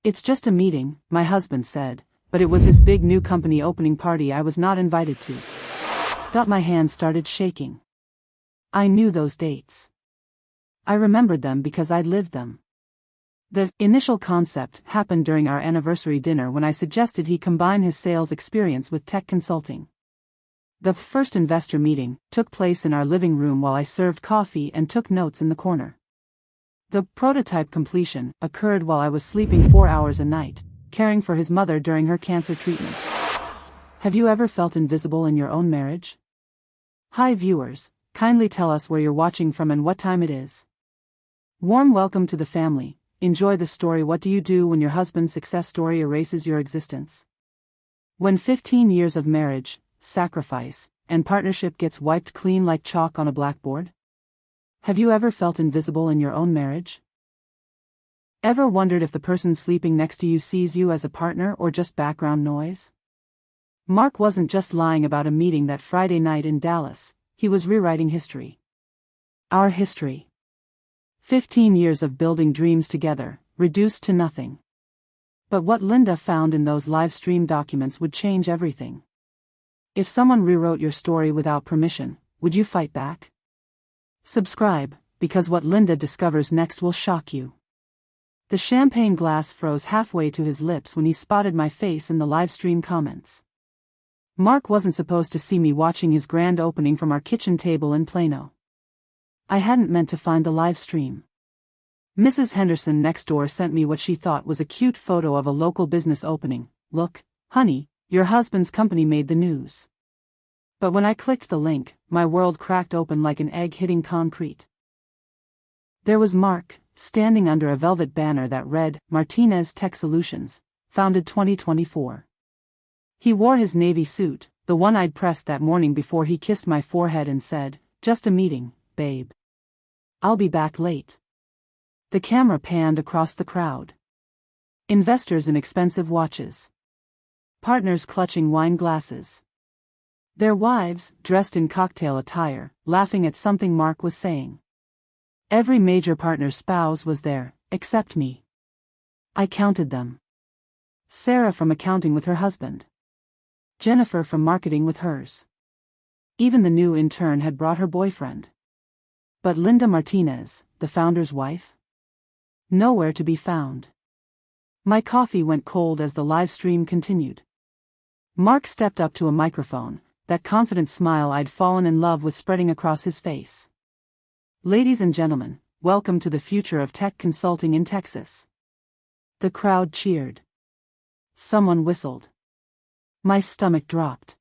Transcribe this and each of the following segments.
It's just a meeting, my husband said, but it was his big new company opening party I was not invited to. My hand started shaking. I knew those dates. I remembered them because I'd lived them. The initial concept happened during our anniversary dinner when I suggested he combine his sales experience with tech consulting. The first investor meeting took place in our living room while I served coffee and took notes in the corner. The prototype completion occurred while I was sleeping 4 hours a night, caring for his mother during her cancer treatment. Have you ever felt invisible in your own marriage? Hi viewers, kindly tell us where you're watching from and what time it is. Warm welcome to the family. Enjoy the story. What do you do when your husband's success story erases your existence? When 15 years of marriage, sacrifice, and partnership gets wiped clean like chalk on a blackboard? Have you ever felt invisible in your own marriage? Ever wondered if the person sleeping next to you sees you as a partner or just background noise? Mark wasn't just lying about a meeting that Friday night in Dallas, he was rewriting history. Our history. 15 years of building dreams together, reduced to nothing. But what Linda found in those live stream documents would change everything. If someone rewrote your story without permission, would you fight back? Subscribe, because what Linda discovers next will shock you. The champagne glass froze halfway to his lips when he spotted my face in the live stream comments. Mark wasn't supposed to see me watching his grand opening from our kitchen table in Plano. I hadn't meant to find the live stream. Mrs. Henderson next door sent me what she thought was a cute photo of a local business opening. Look, honey, your husband's company made the news. But when I clicked the link, my world cracked open like an egg hitting concrete. There was Mark, standing under a velvet banner that read, Martinez Tech Solutions, founded 2024. He wore his navy suit, the one I'd pressed that morning before he kissed my forehead and said, just a meeting, babe. I'll be back late. The camera panned across the crowd. Investors in expensive watches. Partners clutching wine glasses. Their wives, dressed in cocktail attire, laughing at something Mark was saying. Every major partner's spouse was there, except me. I counted them. Sarah from accounting with her husband. Jennifer from marketing with hers. Even the new intern had brought her boyfriend. But Linda Martinez, the founder's wife? Nowhere to be found. My coffee went cold as the live stream continued. Mark stepped up to a microphone, that confident smile I'd fallen in love with spreading across his face. Ladies and gentlemen, welcome to the future of tech consulting in Texas. The crowd cheered. Someone whistled. My stomach dropped.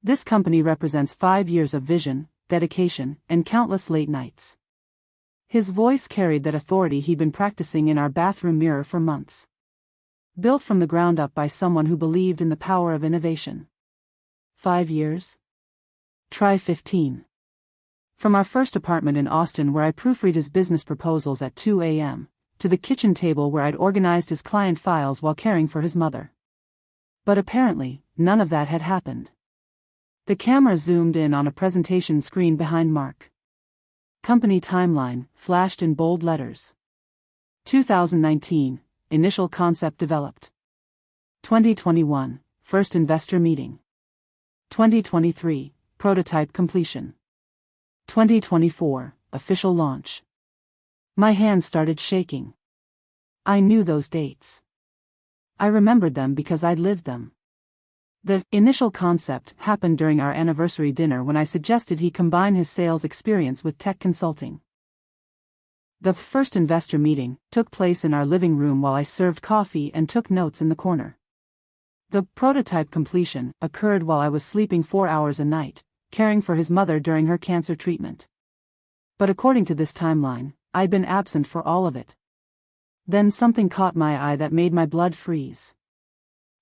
This company represents 5 years of vision, dedication, and countless late nights. His voice carried that authority he'd been practicing in our bathroom mirror for months. Built from the ground up by someone who believed in the power of innovation. 5 years? Try 15. From our first apartment in Austin where I proofread his business proposals at 2 a.m., to the kitchen table where I'd organized his client files while caring for his mother. But apparently, none of that had happened. The camera zoomed in on a presentation screen behind Mark. Company timeline flashed in bold letters. 2019, initial concept developed. 2021, first investor meeting. 2023, prototype completion. 2024, official launch. My hand started shaking. I knew those dates. I remembered them because I'd lived them. The initial concept happened during our anniversary dinner when I suggested he combine his sales experience with tech consulting. The first investor meeting took place in our living room while I served coffee and took notes in the corner. The prototype completion occurred while I was sleeping 4 hours a night, caring for his mother during her cancer treatment. But according to this timeline, I'd been absent for all of it. Then something caught my eye that made my blood freeze.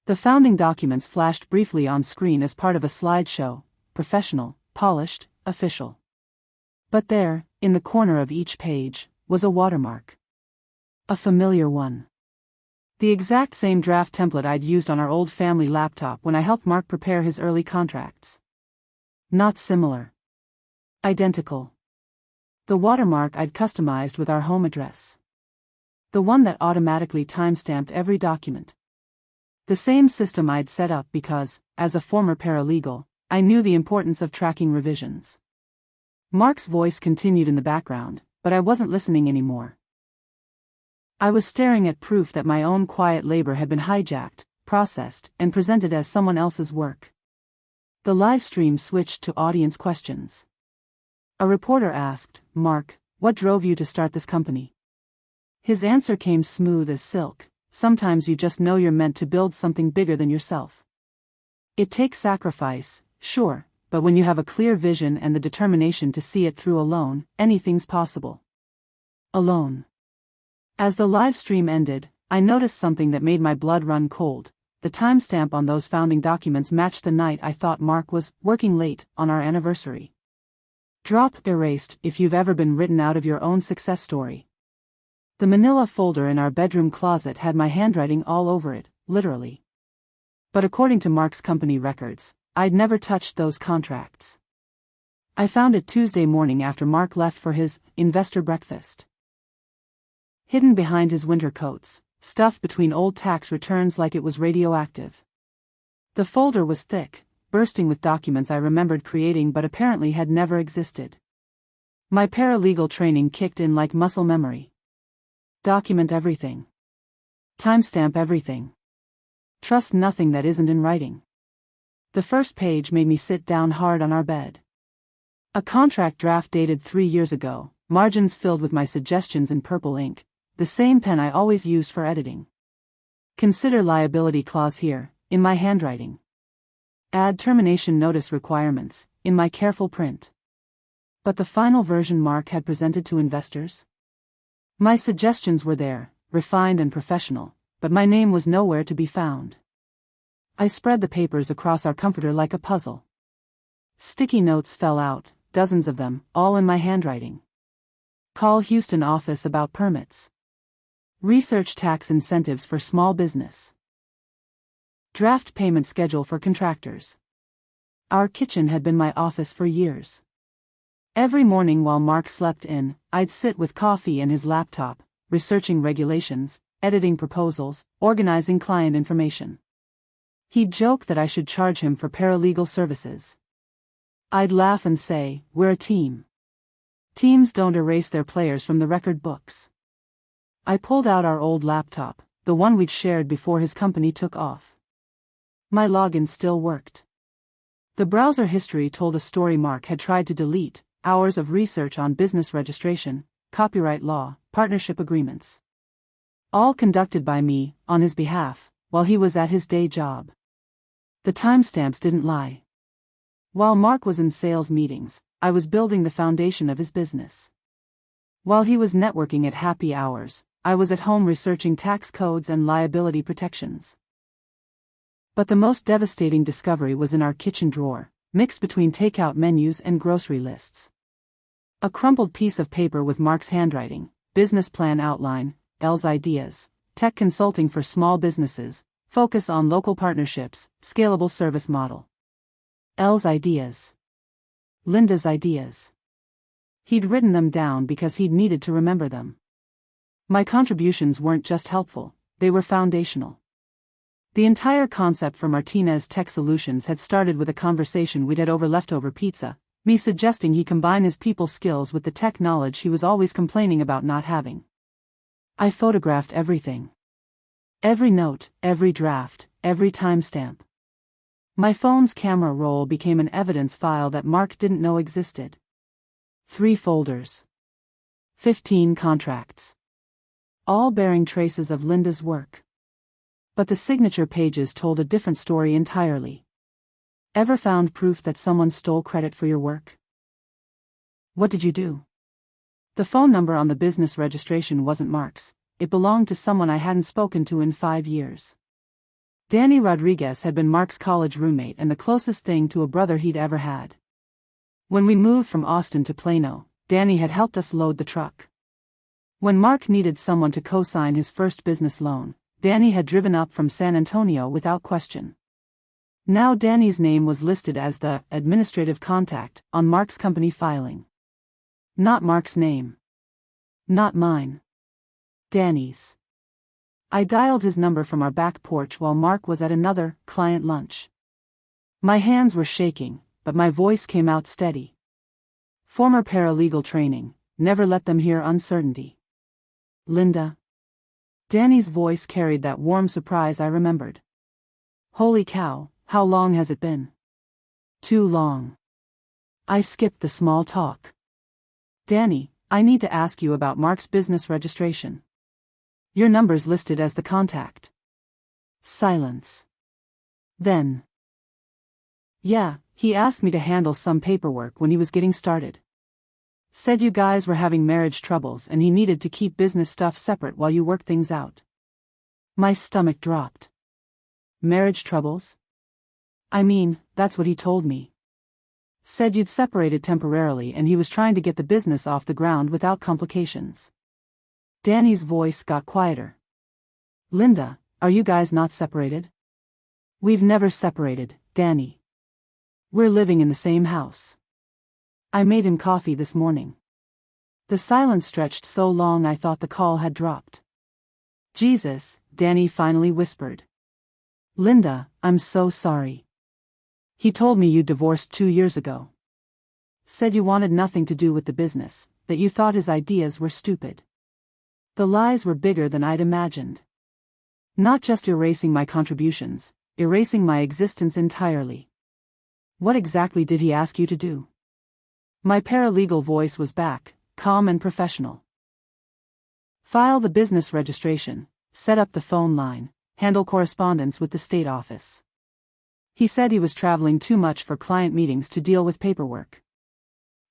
The founding documents flashed briefly on screen as part of a slideshow, professional, polished, official. But there, in the corner of each page, was a watermark. A familiar one. The exact same draft template I'd used on our old family laptop when I helped Mark prepare his early contracts. Not similar. Identical. The watermark I'd customized with our home address. The one that automatically timestamped every document. The same system I'd set up because, as a former paralegal, I knew the importance of tracking revisions. Mark's voice continued in the background, but I wasn't listening anymore. I was staring at proof that my own quiet labor had been hijacked, processed, and presented as someone else's work. The live stream switched to audience questions. A reporter asked, "Mark, what drove you to start this company?" His answer came smooth as silk. "Sometimes you just know you're meant to build something bigger than yourself. It takes sacrifice, sure, but when you have a clear vision and the determination to see it through alone, anything's possible." Alone. As the live stream ended, I noticed something that made my blood run cold. The timestamp on those founding documents matched the night I thought Mark was working late on our anniversary. Drop erased if you've ever been written out of your own success story. The manila folder in our bedroom closet had my handwriting all over it, literally. But according to Mark's company records, I'd never touched those contracts. I found it Tuesday morning after Mark left for his investor breakfast. Hidden behind his winter coats, stuffed between old tax returns like it was radioactive. The folder was thick, bursting with documents I remembered creating but apparently had never existed. My paralegal training kicked in like muscle memory. Document everything. Timestamp everything. Trust nothing that isn't in writing. The first page made me sit down hard on our bed. A contract draft dated 3 years ago, margins filled with my suggestions in purple ink, the same pen I always used for editing. Consider liability clause here, in my handwriting. Add termination notice requirements, in my careful print. But the final version Mark had presented to investors? My suggestions were there, refined and professional, but my name was nowhere to be found. I spread the papers across our comforter like a puzzle. Sticky notes fell out, dozens of them, all in my handwriting. Call Houston office about permits. Research tax incentives for small business. Draft payment schedule for contractors. Our kitchen had been my office for years. Every morning while Mark slept in, I'd sit with coffee and his laptop, researching regulations, editing proposals, organizing client information. He'd joke that I should charge him for paralegal services. I'd laugh and say, "We're a team. Teams don't erase their players from the record books." I pulled out our old laptop, the one we'd shared before his company took off. My login still worked. The browser history told a story Mark had tried to delete, hours of research on business registration, copyright law, partnership agreements. All conducted by me, on his behalf, while he was at his day job. The timestamps didn't lie. While Mark was in sales meetings, I was building the foundation of his business. While he was networking at happy hours, I was at home researching tax codes and liability protections. But the most devastating discovery was in our kitchen drawer, mixed between takeout menus and grocery lists. A crumpled piece of paper with Mark's handwriting, business plan outline, L's ideas, tech consulting for small businesses, focus on local partnerships, scalable service model. L's ideas. Linda's ideas. He'd written them down because he'd needed to remember them. My contributions weren't just helpful, they were foundational. The entire concept for Martinez Tech Solutions had started with a conversation we'd had over leftover pizza, me suggesting he combine his people skills with the tech knowledge he was always complaining about not having. I photographed everything. Every note, every draft, every timestamp. My phone's camera roll became an evidence file that Mark didn't know existed. 3 folders. 15 contracts. All bearing traces of Linda's work. But the signature pages told a different story entirely. Ever found proof that someone stole credit for your work? What did you do? The phone number on the business registration wasn't Mark's, it belonged to someone I hadn't spoken to in 5 years. Danny Rodriguez had been Mark's college roommate and the closest thing to a brother he'd ever had. When we moved from Austin to Plano, Danny had helped us load the truck. When Mark needed someone to co-sign his first business loan, Danny had driven up from San Antonio without question. Now Danny's name was listed as the administrative contact on Mark's company filing. Not Mark's name. Not mine. Danny's. I dialed his number from our back porch while Mark was at another client lunch. My hands were shaking, but my voice came out steady. Former paralegal training, never let them hear uncertainty. Linda. Danny's voice carried that warm surprise I remembered. Holy cow, how long has it been? Too long. I skipped the small talk. Danny, I need to ask you about Mark's business registration. Your number's listed as the contact. Silence. Then. Yeah, he asked me to handle some paperwork when he was getting started. Said you guys were having marriage troubles and he needed to keep business stuff separate while you worked things out. My stomach dropped. Marriage troubles? I mean, that's what he told me. Said you'd separated temporarily and he was trying to get the business off the ground without complications. Danny's voice got quieter. Linda, are you guys not separated? We've never separated, Danny. We're living in the same house. I made him coffee this morning. The silence stretched so long I thought the call had dropped. Jesus, Danny finally whispered. Linda, I'm so sorry. He told me you divorced 2 years ago. Said you wanted nothing to do with the business, that you thought his ideas were stupid. The lies were bigger than I'd imagined. Not just erasing my contributions, erasing my existence entirely. What exactly did he ask you to do? My paralegal voice was back, calm and professional. File the business registration, set up the phone line, handle correspondence with the state office. He said he was traveling too much for client meetings to deal with paperwork.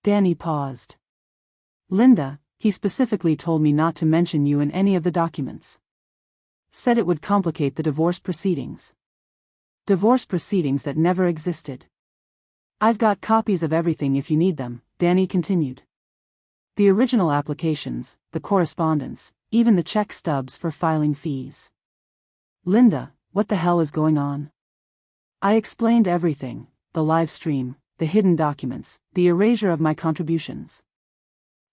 Danny paused. Linda, he specifically told me not to mention you in any of the documents. Said it would complicate the divorce proceedings. Divorce proceedings that never existed. I've got copies of everything if you need them, Danny continued. The original applications, the correspondence, even the check stubs for filing fees. Linda, what the hell is going on? I explained everything, the live stream, the hidden documents, the erasure of my contributions.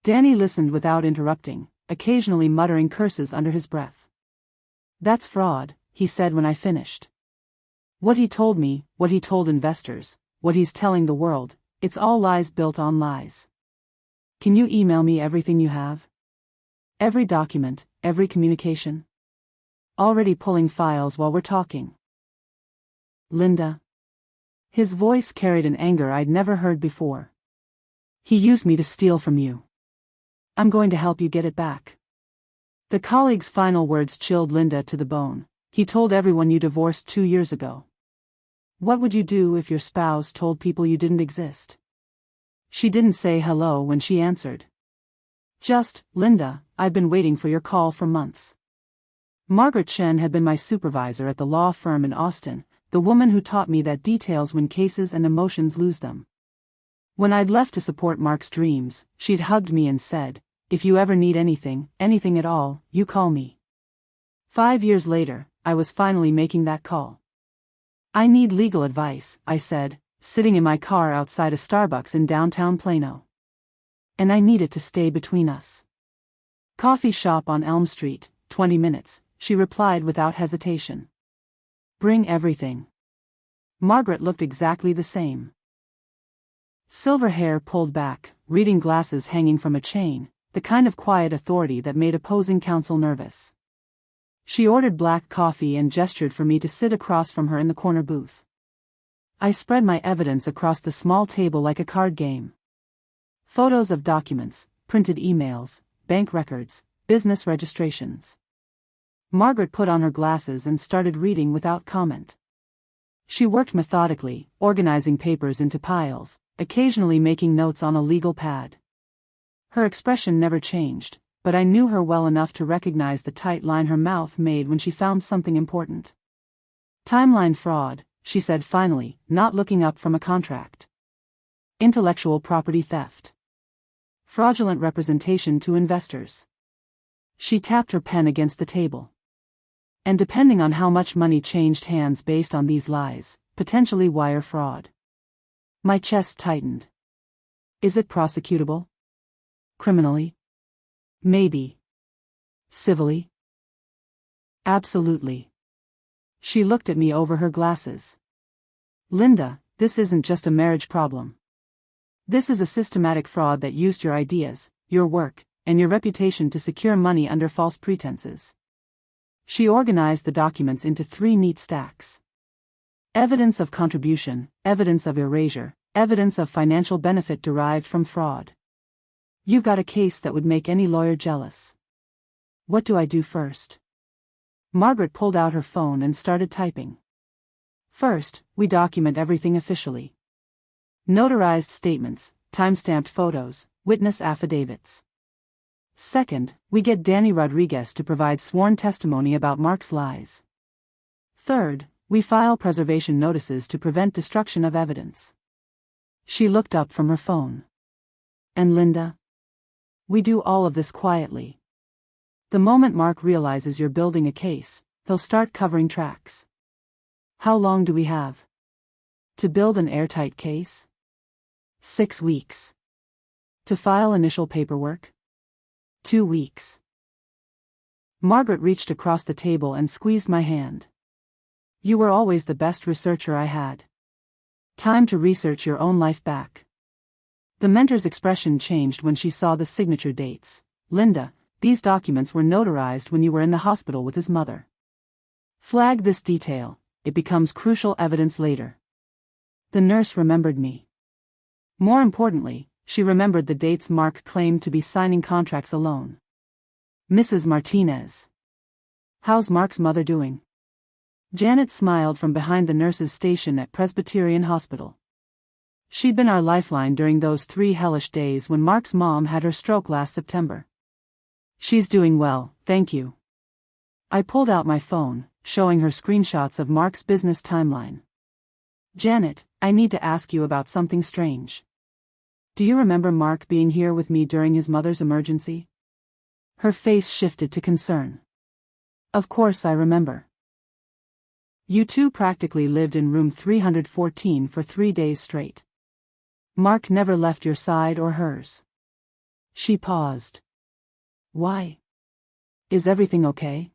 Danny listened without interrupting, occasionally muttering curses under his breath. That's fraud, he said when I finished. What he told me, what he told investors, what he's telling the world, it's all lies built on lies. Can you email me everything you have? Every document, every communication? Already pulling files while we're talking. Linda. His voice carried an anger I'd never heard before. He used me to steal from you. I'm going to help you get it back. The colleague's final words chilled Linda to the bone. He told everyone you divorced 2 years ago. What would you do if your spouse told people you didn't exist? She didn't say hello when she answered. Just, Linda, I've been waiting for your call for months. Margaret Chen had been my supervisor at the law firm in Austin, the woman who taught me that details win cases and emotions lose them. When I'd left to support Mark's dreams, she'd hugged me and said, if you ever need anything, anything at all, you call me. 5 years later, I was finally making that call. I need legal advice, I said, sitting in my car outside a Starbucks in downtown Plano. And I need it to stay between us. Coffee shop on Elm Street, 20 minutes, she replied without hesitation. Bring everything. Margaret looked exactly the same. Silver hair pulled back, reading glasses hanging from a chain, the kind of quiet authority that made opposing counsel nervous. She ordered black coffee and gestured for me to sit across from her in the corner booth. I spread my evidence across the small table like a card game. Photos of documents, printed emails, bank records, business registrations. Margaret put on her glasses and started reading without comment. She worked methodically, organizing papers into piles, occasionally making notes on a legal pad. Her expression never changed, but I knew her well enough to recognize the tight line her mouth made when she found something important. Timeline fraud, she said finally, not looking up from a contract. Intellectual property theft. Fraudulent representation to investors. She tapped her pen against the table. And depending on how much money changed hands based on these lies, potentially wire fraud. My chest tightened. Is it prosecutable? Criminally? Maybe. Civilly? Absolutely. She looked at me over her glasses. Linda, this isn't just a marriage problem. This is a systematic fraud that used your ideas, your work, and your reputation to secure money under false pretenses. She organized the documents into 3 neat stacks. Evidence of contribution, evidence of erasure, evidence of financial benefit derived from fraud. You've got a case that would make any lawyer jealous. What do I do first? Margaret pulled out her phone and started typing. First, we document everything officially. Notarized statements, timestamped photos, witness affidavits. Second, we get Danny Rodriguez to provide sworn testimony about Mark's lies. Third, we file preservation notices to prevent destruction of evidence. She looked up from her phone. And Linda? We do all of this quietly. The moment Mark realizes you're building a case, he'll start covering tracks. How long do we have? To build an airtight case? 6 weeks. To file initial paperwork? 2 weeks. Margaret reached across the table and squeezed my hand. You were always the best researcher I had. Time to research your own life back. The mentor's expression changed when she saw the signature dates. Linda, these documents were notarized when you were in the hospital with his mother. Flag this detail, it becomes crucial evidence later. The nurse remembered me. More importantly, she remembered the dates Mark claimed to be signing contracts alone. Mrs. Martinez. How's Mark's mother doing? Janet smiled from behind the nurse's station at Presbyterian Hospital. She'd been our lifeline during those 3 hellish days when Mark's mom had her stroke last September. She's doing well, thank you. I pulled out my phone, showing her screenshots of Mark's business timeline. Janet, I need to ask you about something strange. Do you remember Mark being here with me during his mother's emergency? Her face shifted to concern. Of course I remember. You two practically lived in room 314 for 3 days straight. Mark never left your side or hers. She paused. Why? Is everything okay?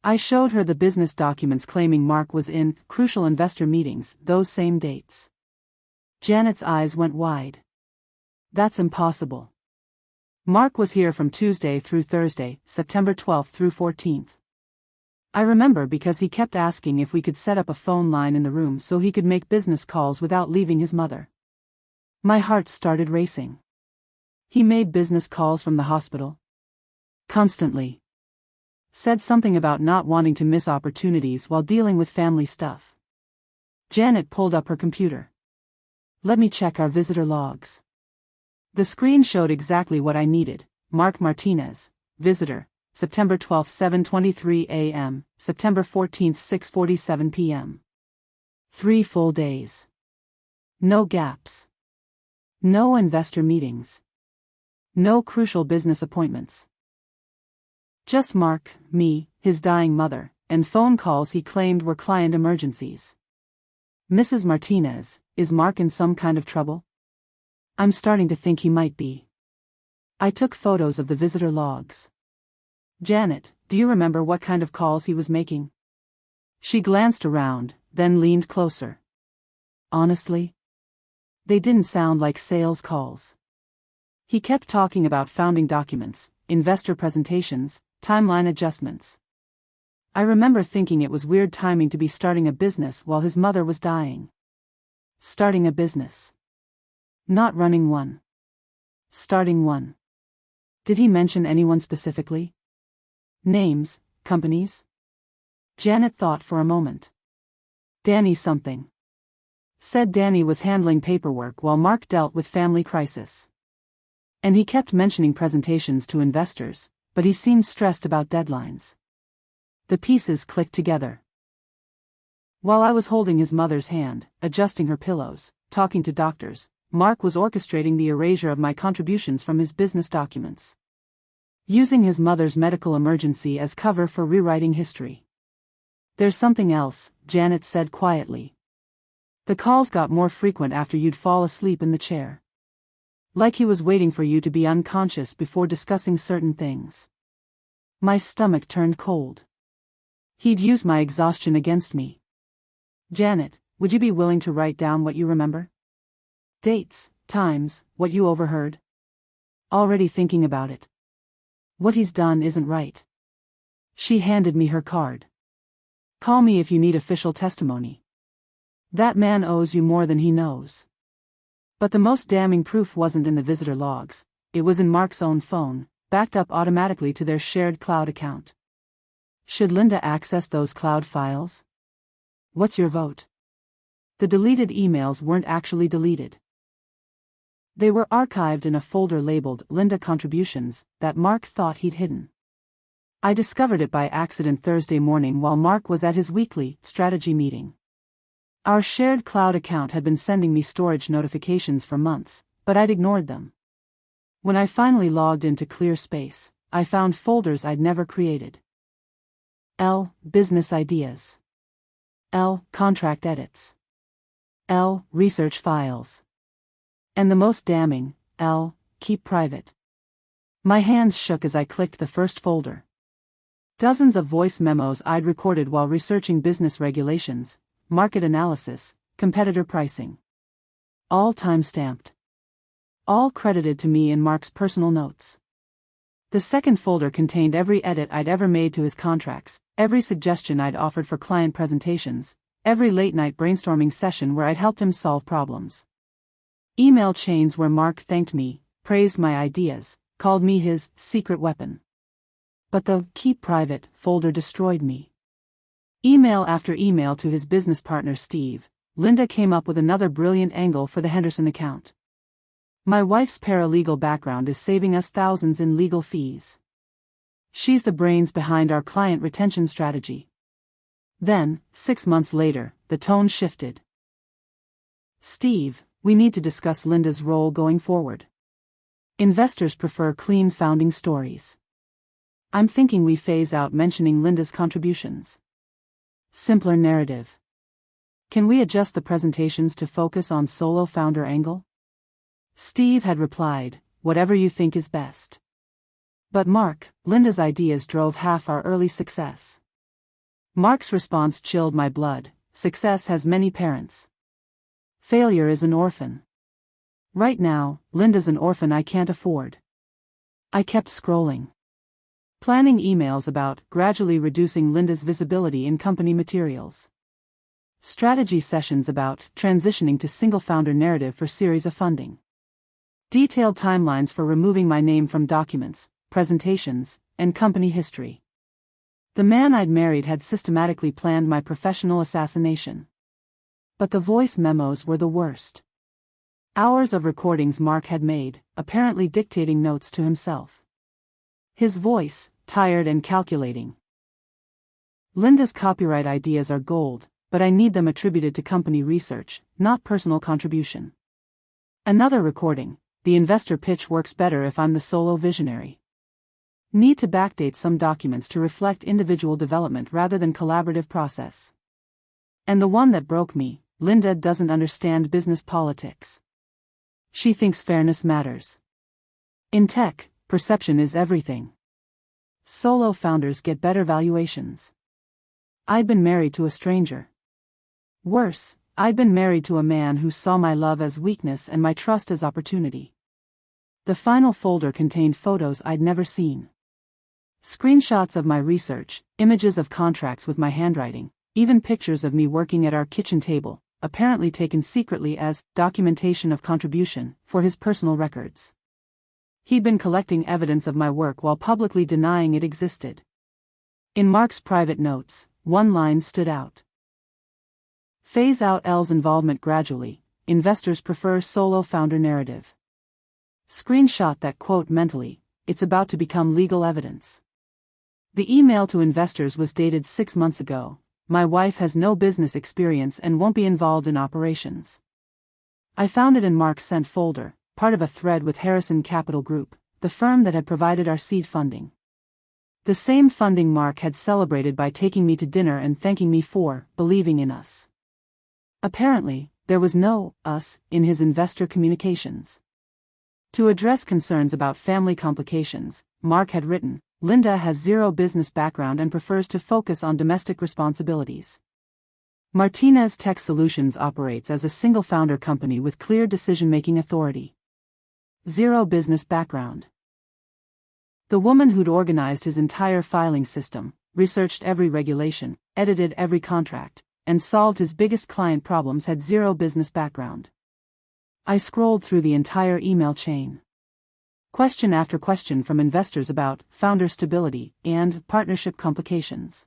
I showed her the business documents claiming Mark was in crucial investor meetings those same dates. Janet's eyes went wide. That's impossible. Mark was here from Tuesday through Thursday, September 12th through 14th. I remember because he kept asking if we could set up a phone line in the room so he could make business calls without leaving his mother. My heart started racing. He made business calls from the hospital? Constantly. Said something about not wanting to miss opportunities while dealing with family stuff. Janet pulled up her computer. Let me check our visitor logs. The screen showed exactly what I needed. Mark Martinez, visitor, September 12th 7:23 a.m., September 14th 6:47 p.m. 3 full days. No gaps. No investor meetings. No crucial business appointments. Just Mark, me, his dying mother, and phone calls he claimed were client emergencies. Mrs. Martinez, is Mark in some kind of trouble? I'm starting to think he might be. I took photos of the visitor logs. Janet, do you remember what kind of calls he was making? She glanced around, then leaned closer. Honestly? They didn't sound like sales calls. He kept talking about founding documents, investor presentations, timeline adjustments. I remember thinking it was weird timing to be starting a business while his mother was dying. Starting a business. Not running one. Starting one. Did he mention anyone specifically? Names, companies? Janet thought for a moment. Danny something. Said Danny was handling paperwork while Mark dealt with family crisis. And he kept mentioning presentations to investors, but he seemed stressed about deadlines. The pieces clicked together. While I was holding his mother's hand, adjusting her pillows, talking to doctors, Mark was orchestrating the erasure of my contributions from his business documents. Using his mother's medical emergency as cover for rewriting history. There's something else, Janet said quietly. The calls got more frequent after you'd fall asleep in the chair. Like he was waiting for you to be unconscious before discussing certain things. My stomach turned cold. He'd used my exhaustion against me. Janet, would you be willing to write down what you remember? Dates, times, what you overheard? Already thinking about it. What he's done isn't right. She handed me her card. Call me if you need official testimony. That man owes you more than he knows. But the most damning proof wasn't in the visitor logs, it was in Mark's own phone, backed up automatically to their shared cloud account. Should Linda access those cloud files? What's your vote? The deleted emails weren't actually deleted. They were archived in a folder labeled Linda Contributions that Mark thought he'd hidden. I discovered it by accident Thursday morning while Mark was at his weekly strategy meeting. Our shared cloud account had been sending me storage notifications for months, but I'd ignored them. When I finally logged into ClearSpace, I found folders I'd never created. L. Business Ideas. L. Contract Edits. L. Research Files. And the most damning, L. Keep Private. My hands shook as I clicked the first folder. Dozens of voice memos I'd recorded while researching business regulations, market analysis, competitor pricing. All time-stamped. All credited to me in Mark's personal notes. The second folder contained every edit I'd ever made to his contracts, every suggestion I'd offered for client presentations, every late-night brainstorming session where I'd helped him solve problems. Email chains where Mark thanked me, praised my ideas, called me his secret weapon. But the Keep Private folder destroyed me. Email after email to his business partner Steve, Linda came up with another brilliant angle for the Henderson account. My wife's paralegal background is saving us thousands in legal fees. She's the brains behind our client retention strategy. Then, 6 months later, the tone shifted. Steve, we need to discuss Linda's role going forward. Investors prefer clean founding stories. I'm thinking we phase out mentioning Linda's contributions. Simpler narrative. Can we adjust the presentations to focus on solo founder angle? Steve had replied, whatever you think is best. But Mark, Linda's ideas drove half our early success. Mark's response chilled my blood. Success has many parents. Failure is an orphan. Right now, Linda's an orphan I can't afford. I kept scrolling. Planning emails about gradually reducing Linda's visibility in company materials. Strategy sessions about transitioning to single-founder narrative for series of funding. Detailed timelines for removing my name from documents, presentations, and company history. The man I'd married had systematically planned my professional assassination. But the voice memos were the worst. Hours of recordings Mark had made, apparently dictating notes to himself. His voice, tired and calculating. Linda's copyright ideas are gold, but I need them attributed to company research, not personal contribution. Another recording, the investor pitch works better if I'm the solo visionary. Need to backdate some documents to reflect individual development rather than collaborative process. And the one that broke me, Linda doesn't understand business politics. She thinks fairness matters. In tech, perception is everything. Solo founders get better valuations. I'd been married to a stranger. Worse, I'd been married to a man who saw my love as weakness and my trust as opportunity. The final folder contained photos I'd never seen. Screenshots of my research, images of contracts with my handwriting, even pictures of me working at our kitchen table, apparently taken secretly as documentation of contribution for his personal records. He'd been collecting evidence of my work while publicly denying it existed. In Mark's private notes, one line stood out. Phase out L's involvement gradually, investors prefer solo founder narrative. Screenshot that quote mentally, it's about to become legal evidence. The email to investors was dated 6 months ago. My wife has no business experience and won't be involved in operations. I found it in Mark's sent folder, part of a thread with Harrison Capital Group, the firm that had provided our seed funding. The same funding Mark had celebrated by taking me to dinner and thanking me for believing in us. Apparently, there was no us in his investor communications. To address concerns about family complications, Mark had written, Linda has zero business background and prefers to focus on domestic responsibilities. Martinez Tech Solutions operates as a single founder company with clear decision-making authority. Zero business background. The woman who'd organized his entire filing system, researched every regulation, edited every contract, and solved his biggest client problems had zero business background. I scrolled through the entire email chain. Question after question from investors about founder stability and partnership complications.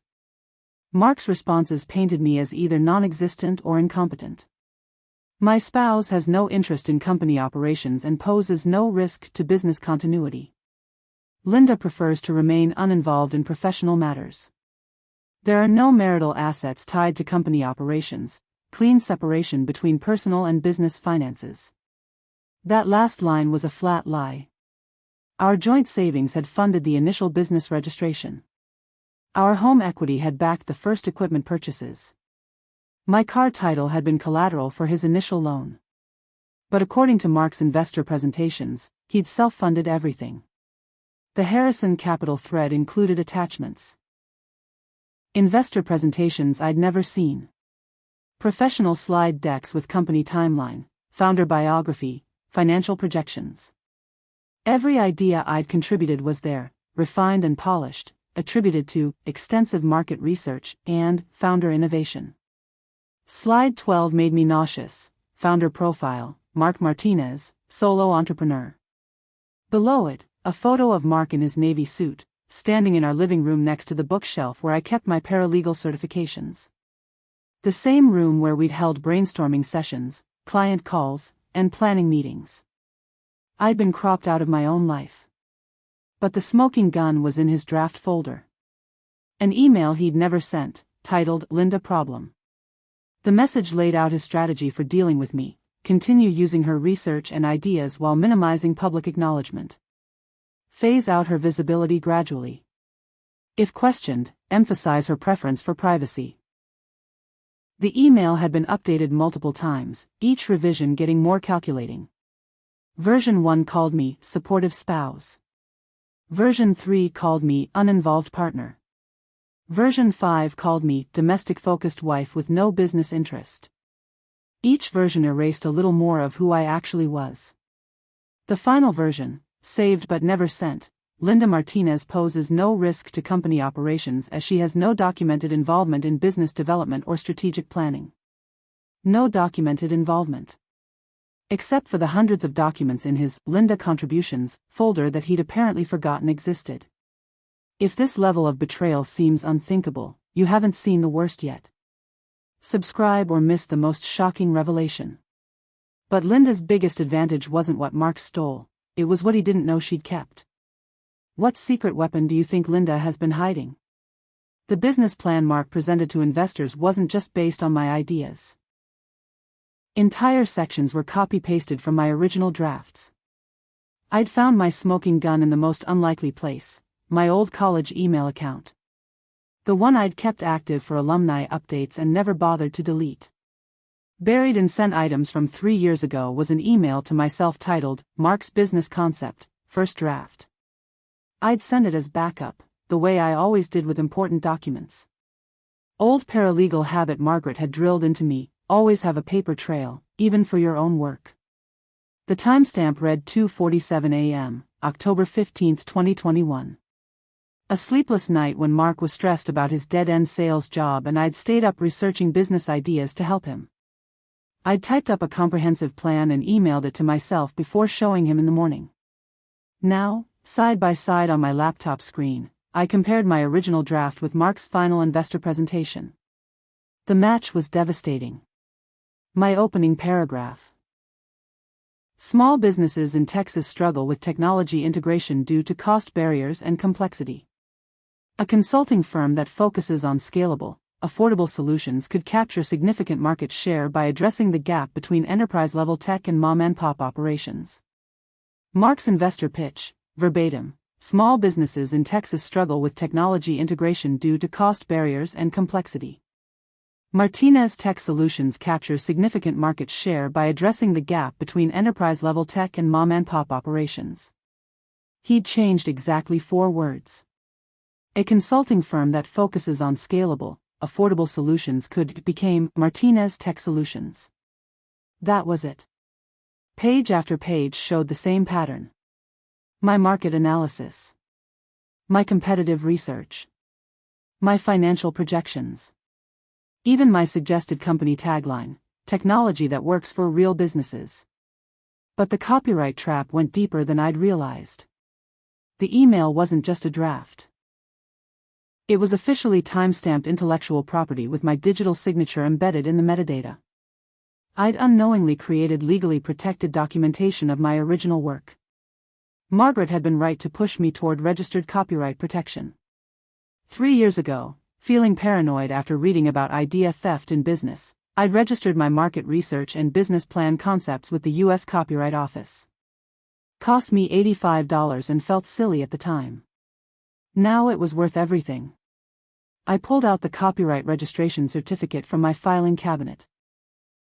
Mark's responses painted me as either non-existent or incompetent. My spouse has no interest in company operations and poses no risk to business continuity. Linda prefers to remain uninvolved in professional matters. There are no marital assets tied to company operations, clean separation between personal and business finances. That last line was a flat lie. Our joint savings had funded the initial business registration. Our home equity had backed the first equipment purchases. My car title had been collateral for his initial loan. But according to Mark's investor presentations, he'd self-funded everything. The Harrison Capital thread included attachments. Investor presentations I'd never seen. Professional slide decks with company timeline, founder biography, financial projections. Every idea I'd contributed was there, refined and polished, attributed to extensive market research and founder innovation. Slide 12 made me nauseous. Founder profile, Mark Martinez, solo entrepreneur. Below it, a photo of Mark in his navy suit, standing in our living room next to the bookshelf where I kept my paralegal certifications. The same room where we'd held brainstorming sessions, client calls, and planning meetings. I'd been cropped out of my own life. But the smoking gun was in his draft folder. An email he'd never sent, titled Linda Problem. The message laid out his strategy for dealing with me: continue using her research and ideas while minimizing public acknowledgement. Phase out her visibility gradually. If questioned, emphasize her preference for privacy. The email had been updated multiple times, each revision getting more calculating. Version 1 called me supportive spouse. Version 3 called me uninvolved partner. Version 5 called me domestic-focused wife with no business interest. Each version erased a little more of who I actually was. The final version, saved but never sent, Linda Martinez poses no risk to company operations as she has no documented involvement in business development or strategic planning. No documented involvement. Except for the hundreds of documents in his Linda Contributions folder that he'd apparently forgotten existed. If this level of betrayal seems unthinkable, you haven't seen the worst yet. Subscribe or miss the most shocking revelation. But Linda's biggest advantage wasn't what Mark stole, it was what he didn't know she'd kept. What secret weapon do you think Linda has been hiding? The business plan Mark presented to investors wasn't just based on my ideas. Entire sections were copy-pasted from my original drafts. I'd found my smoking gun in the most unlikely place, my old college email account. The one I'd kept active for alumni updates and never bothered to delete. Buried in sent items from 3 years ago was an email to myself titled, Mark's Business Concept, First Draft. I'd send it as backup, the way I always did with important documents. Old paralegal habit Margaret had drilled into me: always have a paper trail, even for your own work. The timestamp read 2:47 a.m., October 15, 2021. A sleepless night when Mark was stressed about his dead-end sales job and I'd stayed up researching business ideas to help him. I'd typed up a comprehensive plan and emailed it to myself before showing him in the morning. Now, side by side on my laptop screen, I compared my original draft with Mark's final investor presentation. The match was devastating. My opening paragraph. Small businesses in Texas struggle with technology integration due to cost barriers and complexity. A consulting firm that focuses on scalable, affordable solutions could capture significant market share by addressing the gap between enterprise-level tech and mom-and-pop operations. Mark's investor pitch, verbatim: small businesses in Texas struggle with technology integration due to cost barriers and complexity. Martinez Tech Solutions captures significant market share by addressing the gap between enterprise-level tech and mom-and-pop operations. He'd changed exactly 4 words. A consulting firm that focuses on scalable, affordable solutions became Martinez Tech Solutions. That was it. Page after page showed the same pattern. My market analysis. My competitive research. My financial projections. Even my suggested company tagline, technology that works for real businesses. But the copyright trap went deeper than I'd realized. The email wasn't just a draft. It was officially timestamped intellectual property with my digital signature embedded in the metadata. I'd unknowingly created legally protected documentation of my original work. Margaret had been right to push me toward registered copyright protection. 3 years ago, feeling paranoid after reading about idea theft in business, I'd registered my market research and business plan concepts with the U.S. Copyright Office. Cost me $85 and felt silly at the time. Now it was worth everything. I pulled out the copyright registration certificate from my filing cabinet.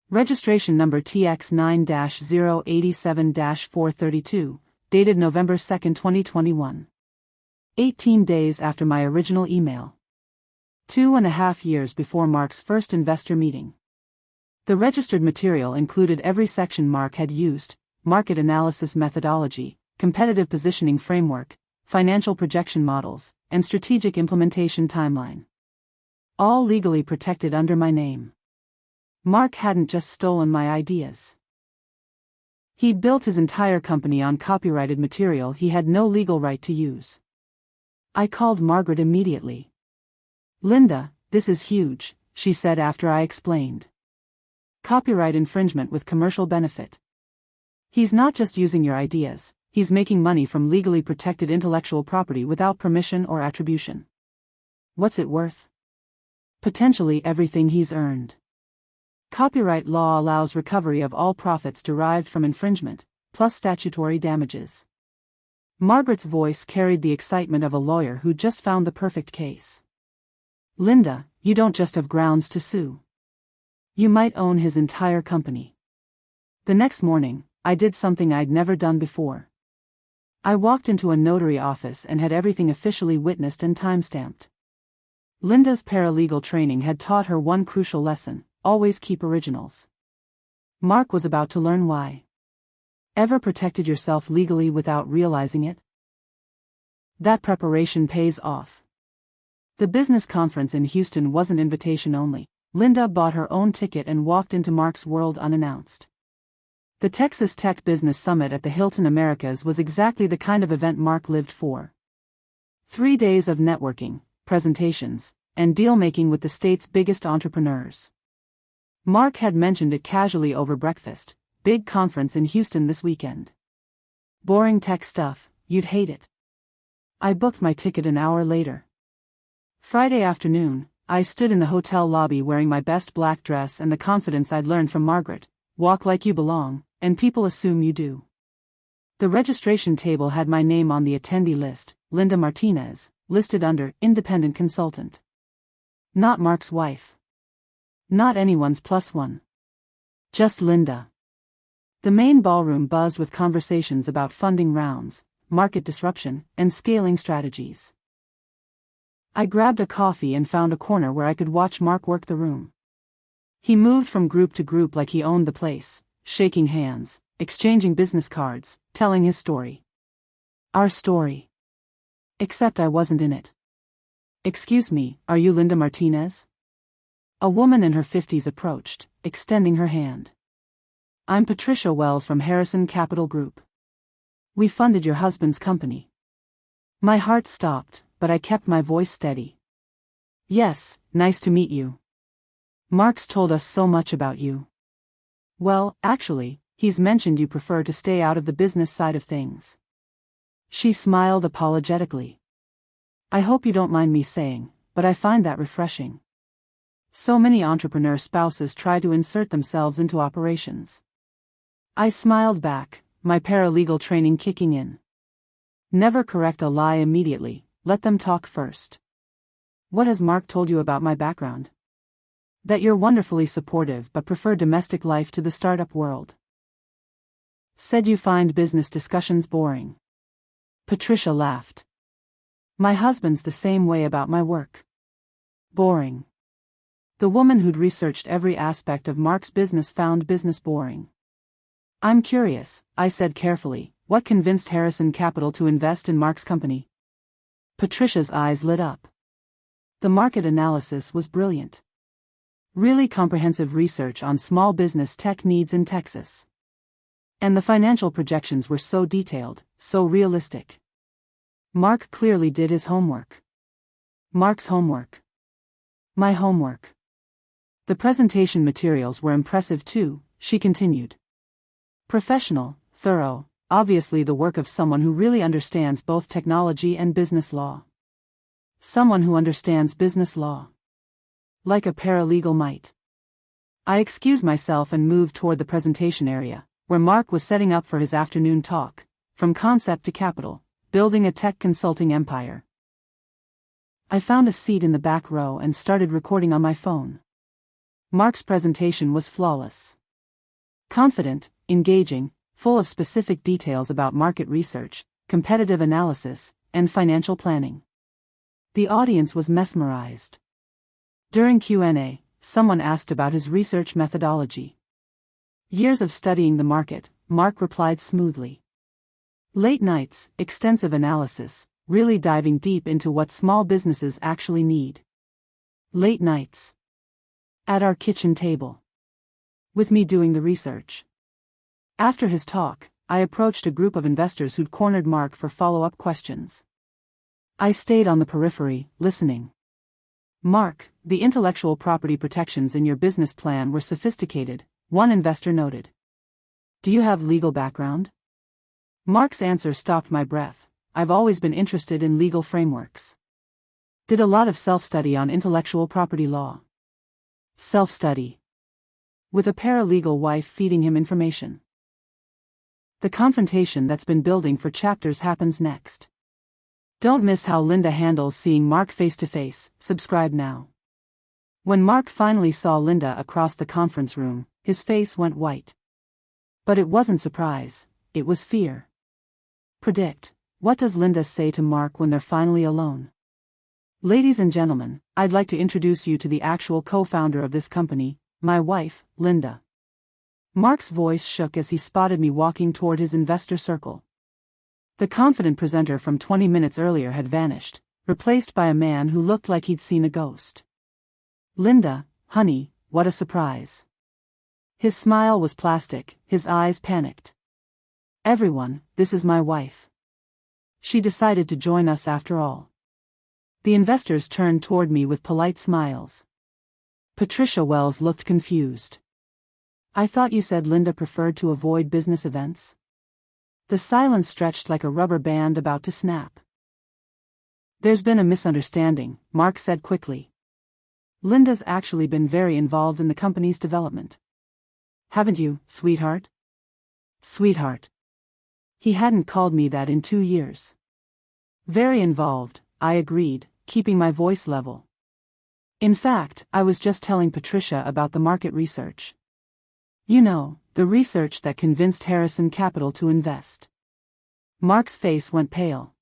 Registration number TX9-087-432, dated November 2, 2021. 18 days after my original email. 2.5 years before Mark's first investor meeting. The registered material included every section Mark had used: market analysis methodology, competitive positioning framework, financial projection models, and strategic implementation timeline. All legally protected under my name. Mark hadn't just stolen my ideas. He'd built his entire company on copyrighted material he had no legal right to use. I called Margaret immediately. "Linda, this is huge," she said after I explained. "Copyright infringement with commercial benefit. He's not just using your ideas, he's making money from legally protected intellectual property without permission or attribution. What's it worth? Potentially everything he's earned. Copyright law allows recovery of all profits derived from infringement, plus statutory damages." Margaret's voice carried the excitement of a lawyer who just found the perfect case. "Linda, you don't just have grounds to sue. You might own his entire company." The next morning, I did something I'd never done before. I walked into a notary office and had everything officially witnessed and timestamped. Linda's paralegal training had taught her one crucial lesson: always keep originals. Mark was about to learn why. Ever protected yourself legally without realizing it? That preparation pays off. The business conference in Houston wasn't invitation only. Linda bought her own ticket and walked into Mark's world unannounced. The Texas Tech Business Summit at the Hilton Americas was exactly the kind of event Mark lived for. 3 days of networking, presentations, and deal-making with the state's biggest entrepreneurs. Mark had mentioned it casually over breakfast: "Big conference in Houston this weekend. Boring tech stuff, you'd hate it." I booked my ticket an hour later. Friday afternoon, I stood in the hotel lobby wearing my best black dress and the confidence I'd learned from Margaret: walk like you belong, and people assume you do. The registration table had my name on the attendee list, Linda Martinez, listed under independent consultant. Not Mark's wife. Not anyone's plus one. Just Linda. The main ballroom buzzed with conversations about funding rounds, market disruption, and scaling strategies. I grabbed a coffee and found a corner where I could watch Mark work the room. He moved from group to group like he owned the place, shaking hands, exchanging business cards, telling his story. Our story. Except I wasn't in it. "Excuse me, are you Linda Martinez?" A woman in her 50s approached, extending her hand. "I'm Patricia Wells from Harrison Capital Group. We funded your husband's company." My heart stopped, but I kept my voice steady. "Yes, nice to meet you. Mark's told us so much about you." "Well, actually, he's mentioned you prefer to stay out of the business side of things." She smiled apologetically. "I hope you don't mind me saying, but I find that refreshing. So many entrepreneur spouses try to insert themselves into operations." I smiled back, my paralegal training kicking in. Never correct a lie immediately, let them talk first. "What has Mark told you about my background?" "That you're wonderfully supportive but prefer domestic life to the startup world." "Said you find business discussions boring." Patricia laughed. My husband's the same way about my work. Boring. The woman who'd researched every aspect of Mark's business found business boring. I'm curious, I said carefully, what convinced Harrison Capital to invest in Mark's company? Patricia's eyes lit up. The market analysis was brilliant. Really comprehensive research on small business tech needs in Texas. And the financial projections were so detailed, so realistic. Mark clearly did his homework. Mark's homework. My homework. The presentation materials were impressive too, she continued. Professional, thorough, obviously the work of someone who really understands both technology and business law. Someone who understands business law. Like a paralegal might. I excused myself and moved toward the presentation area, where Mark was setting up for his afternoon talk, from concept to capital, building a tech consulting empire. I found a seat in the back row and started recording on my phone. Mark's presentation was flawless. Confident, engaging, full of specific details about market research, competitive analysis, and financial planning. The audience was mesmerized. During Q&A, someone asked about his research methodology. Years of studying the market, Mark replied smoothly. Late nights, extensive analysis, really diving deep into what small businesses actually need. Late nights. At our kitchen table. With me doing the research. After his talk, I approached a group of investors who'd cornered Mark for follow-up questions. I stayed on the periphery, listening. Mark, the intellectual property protections in your business plan were sophisticated, one investor noted. Do you have legal background? Mark's answer stopped my breath. I've always been interested in legal frameworks. Did a lot of self-study on intellectual property law. Self-study. With a paralegal wife feeding him information. The confrontation that's been building for chapters happens next. Don't miss how Linda handles seeing Mark face-to-face, subscribe now. When Mark finally saw Linda across the conference room, his face went white. But it wasn't surprise, it was fear. Predict, what does Linda say to Mark when they're finally alone? Ladies and gentlemen, I'd like to introduce you to the actual co-founder of this company, my wife, Linda. Mark's voice shook as he spotted me walking toward his investor circle. The confident presenter from 20 minutes earlier had vanished, replaced by a man who looked like he'd seen a ghost. Linda, honey, what a surprise. His smile was plastic, his eyes panicked. Everyone, this is my wife. She decided to join us after all. The investors turned toward me with polite smiles. Patricia Wells looked confused. I thought you said Linda preferred to avoid business events? The silence stretched like a rubber band about to snap. There's been a misunderstanding, Mark said quickly. Linda's actually been very involved in the company's development. Haven't you, sweetheart? Sweetheart. He hadn't called me that in 2 years. Very involved, I agreed, keeping my voice level. In fact, I was just telling Patricia about the market research. You know, the research that convinced Harrison Capital to invest. Mark's face went pale.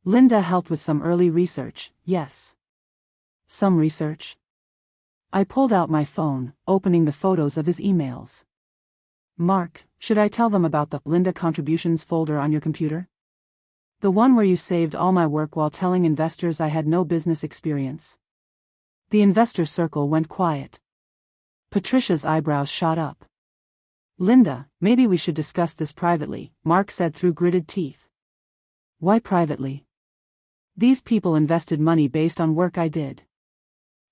Linda helped with some early research, yes. Some research? I pulled out my phone, opening the photos of his emails. Mark, should I tell them about the Linda contributions folder on your computer? The one where you saved all my work while telling investors I had no business experience. The investor circle went quiet. Patricia's eyebrows shot up. Linda, maybe we should discuss this privately, Mark said through gritted teeth. Why privately? These people invested money based on work I did.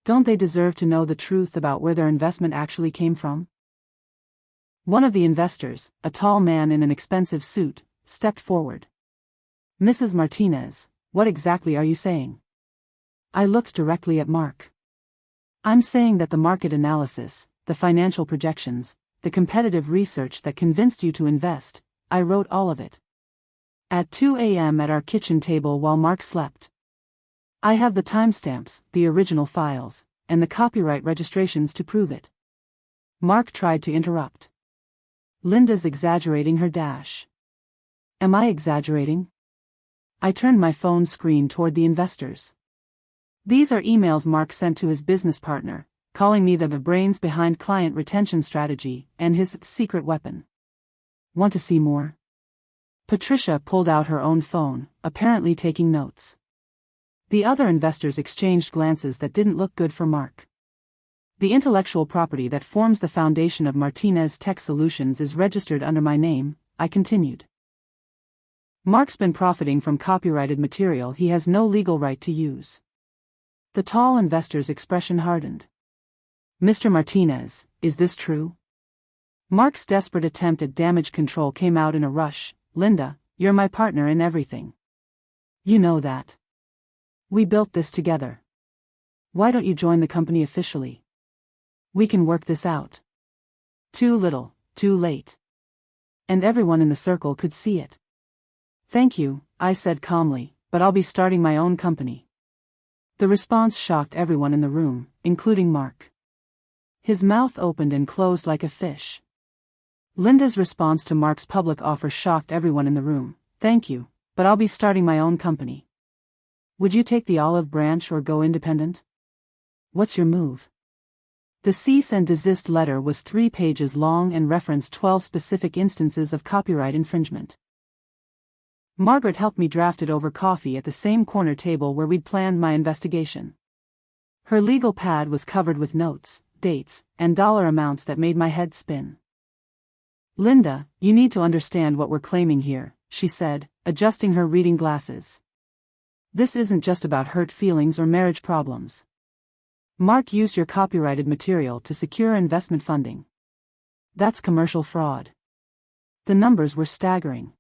Don't they deserve to know the truth about where their investment actually came from? One of the investors, a tall man in an expensive suit, stepped forward. Mrs. Martinez, what exactly are you saying? I looked directly at Mark. I'm saying that the market analysis, the financial projections, the competitive research that convinced you to invest, I wrote all of it. At 2 a.m. at our kitchen table while Mark slept. I have the timestamps, the original files, and the copyright registrations to prove it. Mark tried to interrupt. Linda's exaggerating her dash. Am I exaggerating? I turned my phone screen toward the investors. These are emails Mark sent to his business partner, calling me the brains behind client retention strategy and his secret weapon. Want to see more? Patricia pulled out her own phone, apparently taking notes. The other investors exchanged glances that didn't look good for Mark. The intellectual property that forms the foundation of Martinez Tech Solutions is registered under my name, I continued. Mark's been profiting from copyrighted material he has no legal right to use. The tall investor's expression hardened. Mr. Martinez, is this true? Mark's desperate attempt at damage control came out in a rush. Linda, you're my partner in everything. You know that. We built this together. Why don't you join the company officially? We can work this out. Too little, too late. And everyone in the circle could see it. Thank you, I said calmly, but I'll be starting my own company. The response shocked everyone in the room, including Mark. His mouth opened and closed like a fish. Linda's response to Mark's public offer shocked everyone in the room. Thank you, but I'll be starting my own company. Would you take the olive branch or go independent? What's your move? The cease and desist letter was 3 pages long and referenced 12 specific instances of copyright infringement. Margaret helped me draft it over coffee at the same corner table where we'd planned my investigation. Her legal pad was covered with notes, dates, and dollar amounts that made my head spin. Linda, you need to understand what we're claiming here, she said, adjusting her reading glasses. This isn't just about hurt feelings or marriage problems. Mark used your copyrighted material to secure investment funding. That's commercial fraud. The numbers were staggering.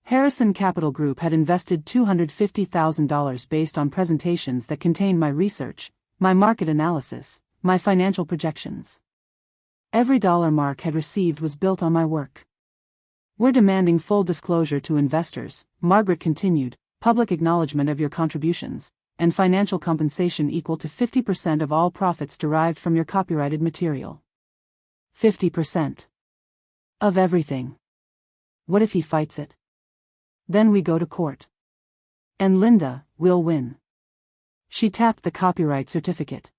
Harrison Capital Group had invested $250,000 based on presentations that contained my research, my market analysis, my financial projections. Every dollar Mark had received was built on my work. We're demanding full disclosure to investors, Margaret continued, public acknowledgement of your contributions, and financial compensation equal to 50% of all profits derived from your copyrighted material. 50%. Of everything. What if he fights it? Then we go to court. And Linda, will win. She tapped the copyright certificate.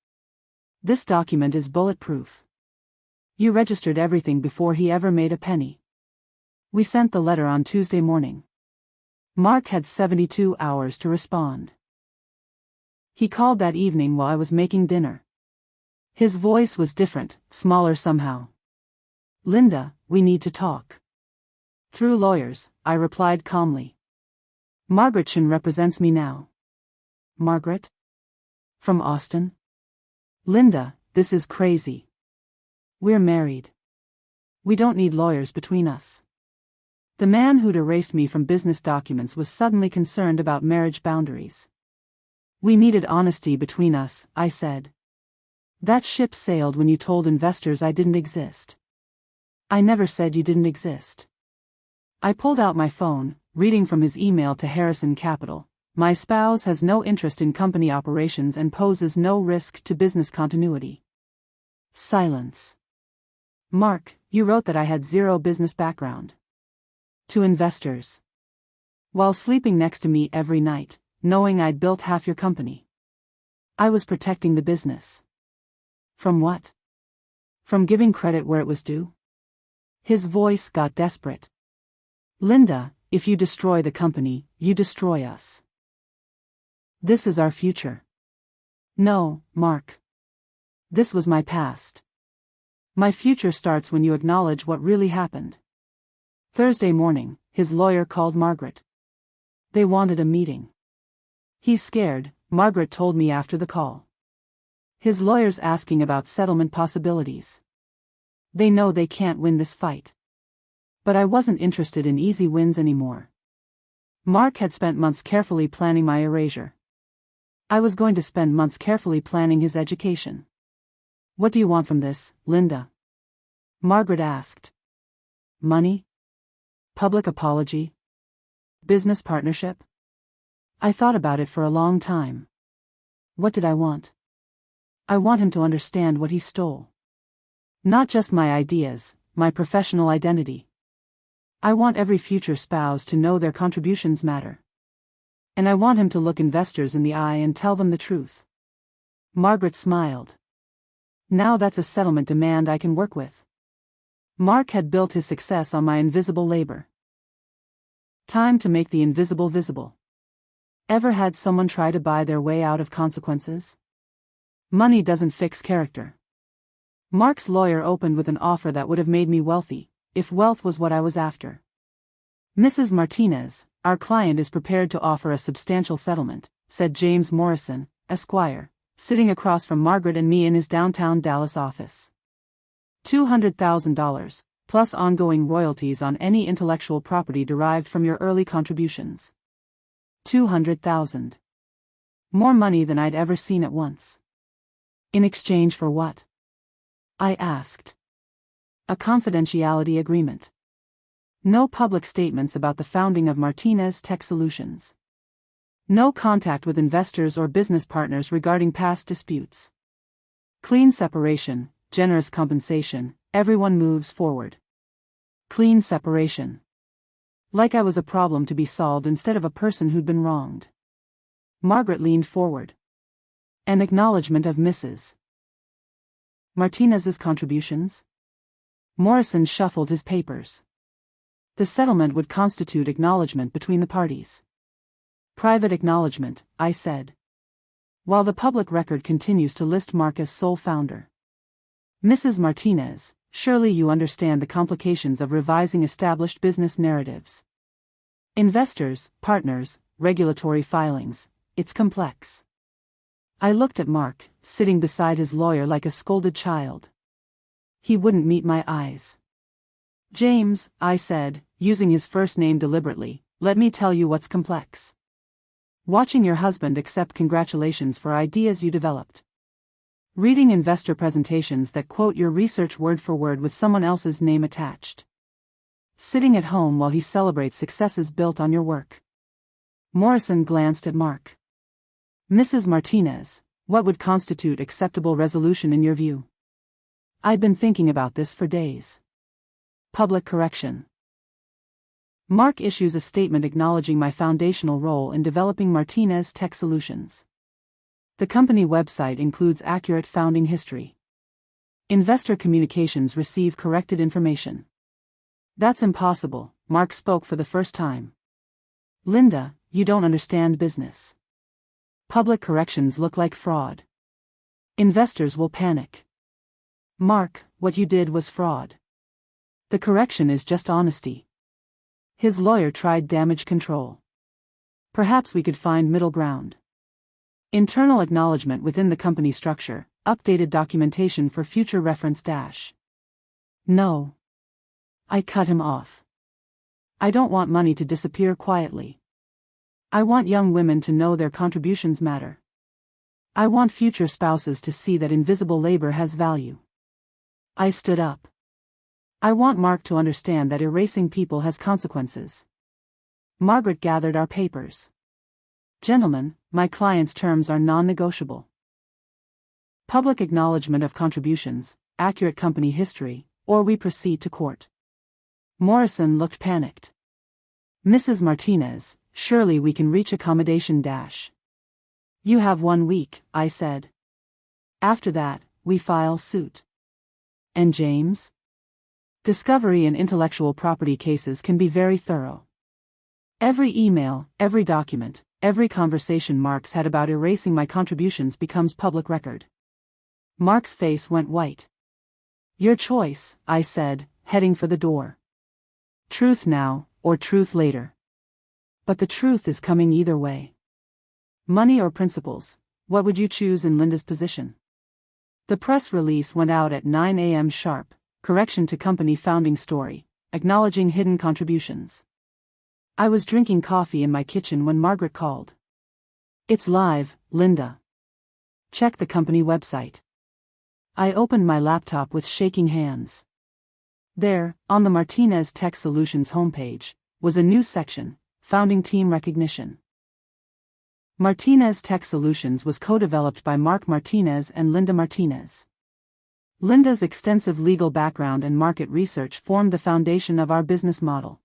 This document is bulletproof. You registered everything before he ever made a penny. We sent the letter on Tuesday morning. Mark had 72 hours to respond. He called that evening while I was making dinner. His voice was different, smaller somehow. Linda, we need to talk. Through lawyers, I replied calmly. Margaret Chen represents me now. Margaret? From Austin? Linda, this is crazy. We're married. We don't need lawyers between us. The man who'd erased me from business documents was suddenly concerned about marriage boundaries. We needed honesty between us, I said. That ship sailed when you told investors I didn't exist. I never said you didn't exist. I pulled out my phone, reading from his email to Harrison Capital. My spouse has no interest in company operations and poses no risk to business continuity. Silence. Mark, you wrote that I had zero business background. To investors. While sleeping next to me every night, knowing I'd built half your company. I was protecting the business. From what? From giving credit where it was due? His voice got desperate. Linda, if you destroy the company, you destroy us. This is our future. No, Mark. This was my past. My future starts when you acknowledge what really happened. Thursday morning, his lawyer called Margaret. They wanted a meeting. He's scared, Margaret told me after the call. His lawyer's asking about settlement possibilities. They know they can't win this fight. But I wasn't interested in easy wins anymore. Mark had spent months carefully planning my erasure. I was going to spend months carefully planning his education. What do you want from this, Linda? Margaret asked. Money? Public apology? Business partnership? I thought about it for a long time. What did I want? I want him to understand what he stole. Not just my ideas, my professional identity. I want every future spouse to know their contributions matter. And I want him to look investors in the eye and tell them the truth. Margaret smiled. Now that's a settlement demand I can work with. Mark had built his success on my invisible labor. Time to make the invisible visible. Ever had someone try to buy their way out of consequences? Money doesn't fix character. Mark's lawyer opened with an offer that would have made me wealthy, if wealth was what I was after. Mrs. Martinez, our client is prepared to offer a substantial settlement, said James Morrison, Esquire, sitting across from Margaret and me in his downtown Dallas office. $200,000, plus ongoing royalties on any intellectual property derived from your early contributions. $200,000. More money than I'd ever seen at once. In exchange for what? I asked. A confidentiality agreement. No public statements about the founding of Martinez Tech Solutions. No contact with investors or business partners regarding past disputes. Clean separation, generous compensation, everyone moves forward. Clean separation. Like I was a problem to be solved instead of a person who'd been wronged. Margaret leaned forward. An acknowledgement of Mrs. Martinez's contributions? Morrison shuffled his papers. The settlement would constitute acknowledgement between the parties. Private acknowledgement, I said. While the public record continues to list Mark as sole founder. Mrs. Martinez, surely you understand the complications of revising established business narratives. Investors, partners, regulatory filings, it's complex. I looked at Mark, sitting beside his lawyer like a scolded child. He wouldn't meet my eyes. James, I said, using his first name deliberately, let me tell you what's complex. Watching your husband accept congratulations for ideas you developed. Reading investor presentations that quote your research word for word with someone else's name attached. Sitting at home while he celebrates successes built on your work. Morrison glanced at Mark. Mrs. Martinez, what would constitute acceptable resolution in your view? I'd been thinking about this for days. Public correction. Mark issues a statement acknowledging my foundational role in developing Martinez Tech Solutions. The company website includes accurate founding history. Investor communications receive corrected information. That's impossible, Mark spoke for the first time. Linda, you don't understand business. Public corrections look like fraud. Investors will panic. Mark, what you did was fraud. The correction is just honesty. His lawyer tried damage control. Perhaps we could find middle ground. Internal acknowledgement within the company structure, updated documentation for future reference. No. I cut him off. I don't want money to disappear quietly. I want young women to know their contributions matter. I want future spouses to see that invisible labor has value. I stood up. I want Mark to understand that erasing people has consequences. Margaret gathered our papers. Gentlemen, my client's terms are non-negotiable. Public acknowledgement of contributions, accurate company history, or we proceed to court. Morrison looked panicked. Mrs. Martinez, surely we can reach accommodation. You have 1 week, I said. After that, we file suit. And James? Discovery in intellectual property cases can be very thorough. Every email, every document, every conversation Mark's had about erasing my contributions becomes public record. Mark's face went white. Your choice, I said, heading for the door. Truth now, or truth later. But the truth is coming either way. Money or principles, what would you choose in Linda's position? The press release went out at 9 a.m. sharp, correction to company founding story, acknowledging hidden contributions. I was drinking coffee in my kitchen when Margaret called. It's live, Linda. Check the company website. I opened my laptop with shaking hands. There, on the Martinez Tech Solutions homepage, was a new section, Founding Team Recognition. Martinez Tech Solutions was co-developed by Mark Martinez and Linda Martinez. Linda's extensive legal background and market research formed the foundation of our business model.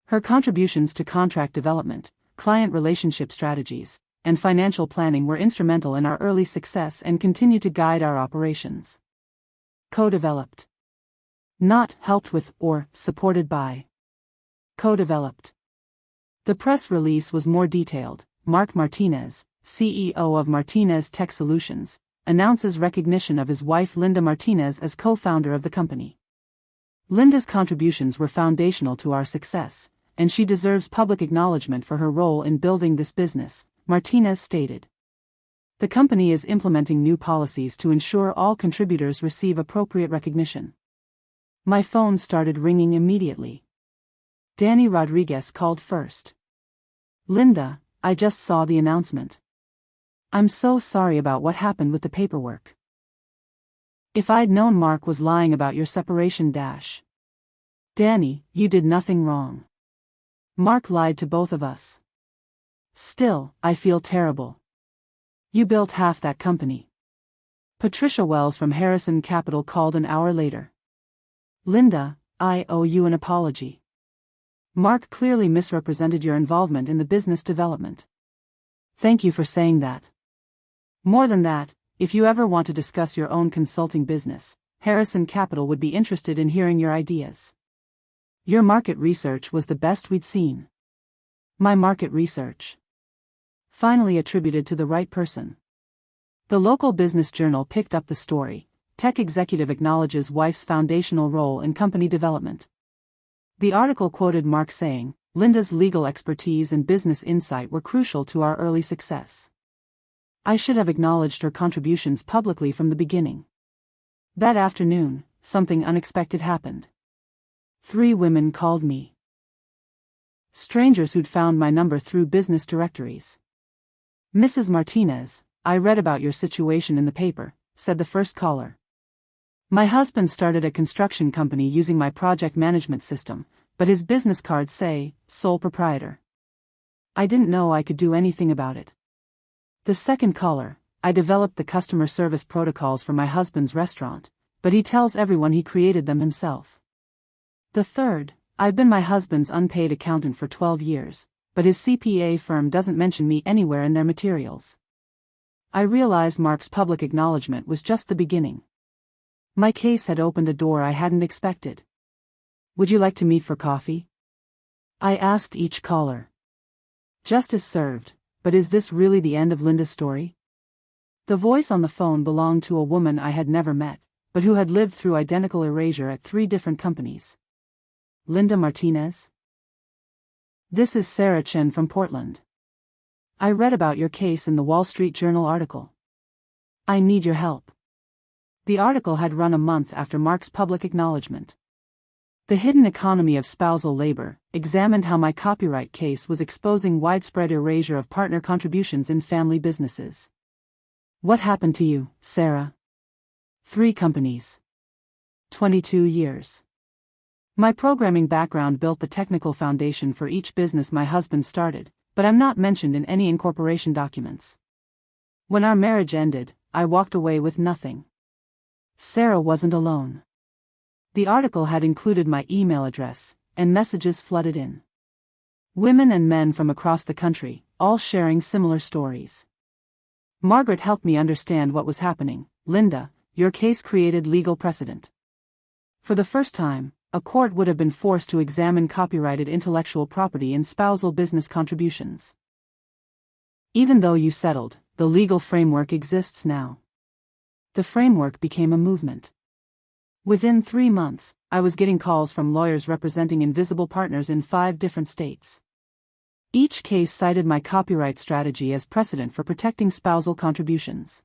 Her contributions to contract development, client relationship strategies, and financial planning were instrumental in our early success and continue to guide our operations. Co-developed. Not helped with or supported by. Co-developed. The press release was more detailed. Mark Martinez, CEO of Martinez Tech Solutions, announces recognition of his wife Linda Martinez as co-founder of the company. Linda's contributions were foundational to our success, and she deserves public acknowledgement for her role in building this business, Martinez stated. The company is implementing new policies to ensure all contributors receive appropriate recognition. My phone started ringing immediately. Danny Rodriguez called first. Linda, I just saw the announcement. I'm so sorry about what happened with the paperwork. If I'd known Mark was lying about your separation. Danny, you did nothing wrong. Mark lied to both of us. Still, I feel terrible. You built half that company. Patricia Wells from Harrison Capital called an hour later. Linda, I owe you an apology. Mark clearly misrepresented your involvement in the business development. Thank you for saying that. More than that, if you ever want to discuss your own consulting business, Harrison Capital would be interested in hearing your ideas. Your market research was the best we'd seen. My market research. Finally attributed to the right person. The local business journal picked up the story. Tech executive acknowledges wife's foundational role in company development. The article quoted Mark saying, Linda's legal expertise and business insight were crucial to our early success. I should have acknowledged her contributions publicly from the beginning. That afternoon, something unexpected happened. 3 women called me. Strangers who'd found my number through business directories. Mrs. Martinez, I read about your situation in the paper, said the first caller. My husband started a construction company using my project management system, but his business cards say, sole proprietor. I didn't know I could do anything about it. The second caller, I developed the customer service protocols for my husband's restaurant, but he tells everyone he created them himself. The third, I've been my husband's unpaid accountant for 12 years, but his CPA firm doesn't mention me anywhere in their materials. I realized Mark's public acknowledgement was just the beginning. My case had opened a door I hadn't expected. Would you like to meet for coffee? I asked each caller. Justice served, but is this really the end of Linda's story? The voice on the phone belonged to a woman I had never met, but who had lived through identical erasure at 3 different companies. Linda Martinez? This is Sarah Chen from Portland. I read about your case in the Wall Street Journal article. I need your help. The article had run a month after Mark's public acknowledgement. The hidden economy of spousal labor examined how my copyright case was exposing widespread erasure of partner contributions in family businesses. What happened to you, Sarah? 3 companies. 22 years. My programming background built the technical foundation for each business my husband started, but I'm not mentioned in any incorporation documents. When our marriage ended, I walked away with nothing. Sarah wasn't alone. The article had included my email address, and messages flooded in. Women and men from across the country, all sharing similar stories. Margaret helped me understand what was happening. Linda, your case created legal precedent. For the first time, a court would have been forced to examine copyrighted intellectual property in spousal business contributions. Even though you settled, the legal framework exists now. The framework became a movement. Within 3 months, I was getting calls from lawyers representing invisible partners in 5 different states. Each case cited my copyright strategy as precedent for protecting spousal contributions.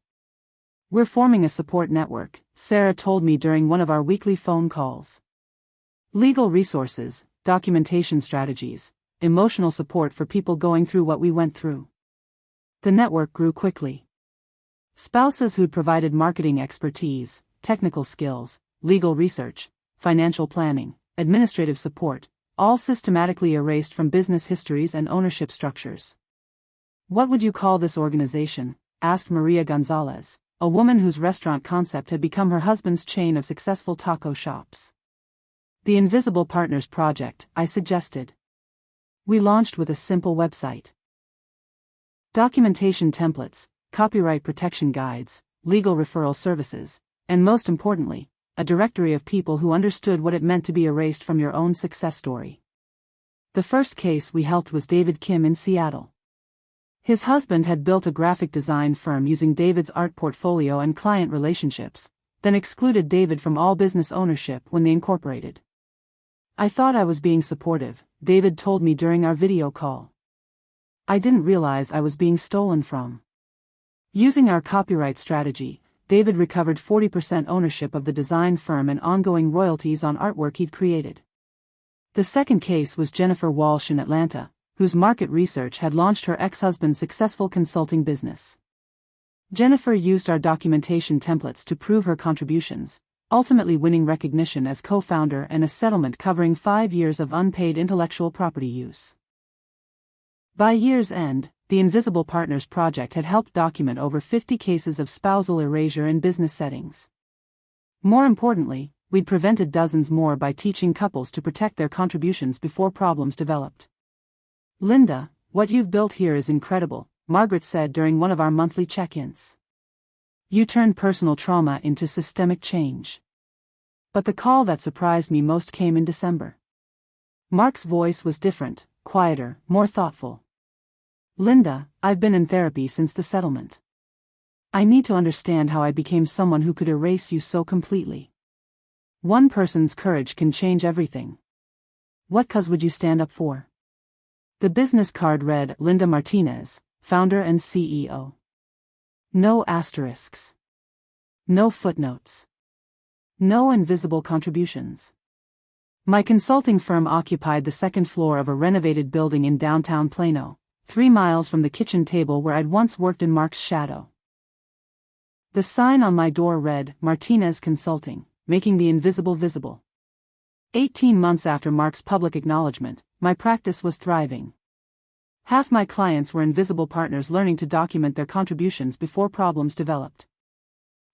We're forming a support network, Sarah told me during one of our weekly phone calls. Legal resources, documentation strategies, emotional support for people going through what we went through. The network grew quickly. Spouses who'd provided marketing expertise, technical skills, legal research, financial planning, administrative support, all systematically erased from business histories and ownership structures. What would you call this organization? Asked Maria Gonzalez, a woman whose restaurant concept had become her husband's chain of successful taco shops. The Invisible Partners Project, I suggested. We launched with a simple website. documentation templates, copyright protection guides, legal referral services, and most importantly, a directory of people who understood what it meant to be erased from your own success story. The first case we helped was David Kim in Seattle. His husband had built a graphic design firm using David's art portfolio and client relationships, then excluded David from all business ownership when they incorporated. I thought I was being supportive, David told me during our video call. I didn't realize I was being stolen from. Using our copyright strategy, David recovered 40% ownership of the design firm and ongoing royalties on artwork he'd created. The second case was Jennifer Walsh in Atlanta, whose market research had launched her ex-husband's successful consulting business. Jennifer used our documentation templates to prove her contributions, ultimately winning recognition as co-founder and a settlement covering 5 years of unpaid intellectual property use. By year's end, the Invisible Partners Project had helped document over 50 cases of spousal erasure in business settings. More importantly, we'd prevented dozens more by teaching couples to protect their contributions before problems developed. Linda, what you've built here is incredible, Margaret said during one of our monthly check-ins. You turned personal trauma into systemic change. But the call that surprised me most came in December. Mark's voice was different, quieter, more thoughtful. Linda, I've been in therapy since the settlement. I need to understand how I became someone who could erase you so completely. One person's courage can change everything. What cause would you stand up for? The business card read, Linda Martinez, founder and CEO. No asterisks. No footnotes. No invisible contributions. My consulting firm occupied the second floor of a renovated building in downtown Plano, 3 miles from the kitchen table where I'd once worked in Mark's shadow. The sign on my door read, Martinez Consulting, making the invisible visible. 18 months after Mark's public acknowledgement, my practice was thriving. Half my clients were invisible partners learning to document their contributions before problems developed.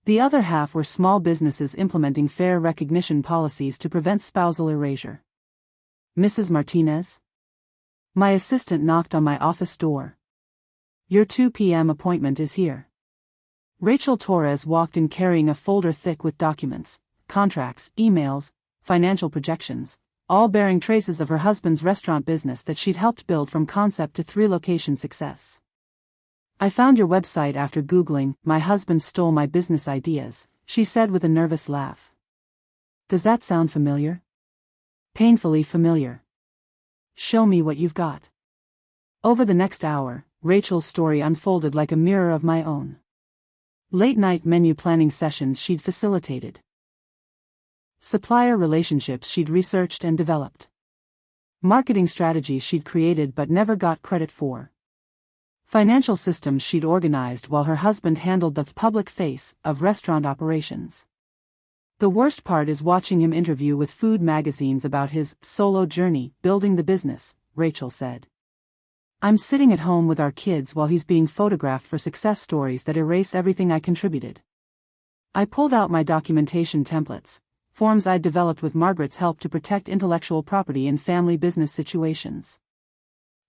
The other half were small businesses implementing fair recognition policies to prevent spousal erasure. Mrs. Martinez? My assistant knocked on my office door. Your 2 p.m. appointment is here. Rachel Torres walked in carrying a folder thick with documents, contracts, emails, financial projections, all bearing traces of her husband's restaurant business that she'd helped build from concept to 3-location success. I found your website after Googling, my husband stole my business ideas, she said with a nervous laugh. Does that sound familiar? Painfully familiar. Show me what you've got. Over the next hour, Rachel's story unfolded like a mirror of my own. Late-night menu planning sessions she'd facilitated. Supplier relationships she'd researched and developed. Marketing strategies she'd created but never got credit for. Financial systems she'd organized while her husband handled the public face of restaurant operations. The worst part is watching him interview with food magazines about his solo journey building the business, Rachel said. I'm sitting at home with our kids while he's being photographed for success stories that erase everything I contributed. I pulled out my documentation templates, forms I'd developed with Margaret's help to protect intellectual property in family business situations.